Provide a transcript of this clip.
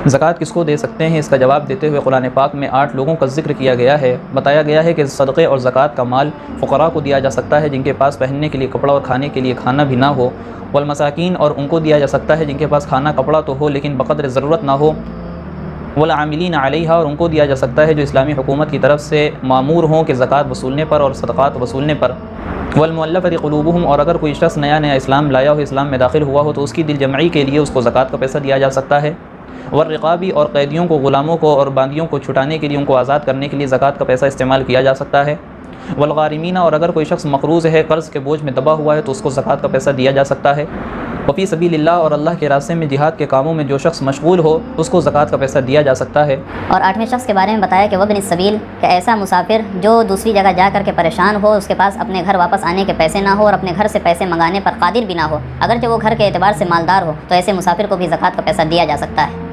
زکوٰۃ کس کو دے سکتے ہیں؟ اس کا جواب دیتے ہوئے قرآن پاک میں 8 لوگوں کا ذکر کیا گیا ہے۔ بتایا گیا ہے کہ صدقے اور زکوٰۃ کا مال فقراء کو دیا جا سکتا ہے جن کے پاس پہننے کے لیے کپڑا اور کھانے کے لیے کھانا بھی نہ ہو، والمساکین اور ان کو دیا جا سکتا ہے جن کے پاس کھانا کپڑا تو ہو لیکن بقدر ضرورت نہ ہو، والعاملین علیہا اور ان کو دیا جا سکتا ہے جو اسلامی حکومت کی طرف سے مامور ہوں کہ زکوٰۃ وصولنے پر اور صدقات وصولنے پر، والمؤلفۃ قلوبہم اور اگر کوئی شخص نیا اسلام لایا ہو، اسلام میں داخل ہوا ہو تو اس کی دل جمعی کے لیے اس کو زکوٰۃ کا پیسہ دیا جا سکتا ہے، والرقابی اور قیدیوں کو، غلاموں کو اور باندیوں کو چھٹانے کے لیے، ان کو آزاد کرنے کے لیے زکوٰۃ کا پیسہ استعمال کیا جا سکتا ہے، والغارمین اور اگر کوئی شخص مقروض ہے، قرض کے بوجھ میں دبا ہوا ہے تو اس کو زکوٰۃ کا پیسہ دیا جا سکتا ہے، وفی سبیل اللہ اور اللہ کے راستے میں جہاد کے کاموں میں جو شخص مشغول ہو اس کو زکوٰۃ کا پیسہ دیا جا سکتا ہے۔ اور 8ویں شخص کے بارے میں بتایا کہ وابن السبیل، کہ ایسا مسافر جو دوسری جگہ جا کر کے پریشان ہو، اس کے پاس اپنے گھر واپس آنے کے پیسے نہ ہو اور اپنے گھر سے پیسے منگانے پر قادر بھی نہ ہو، اگرچہ وہ گھر کے اعتبار سے مالدار ہو، تو ایسے مسافر کو بھی زکوٰۃ کا پیسہ دیا جا سکتا ہے۔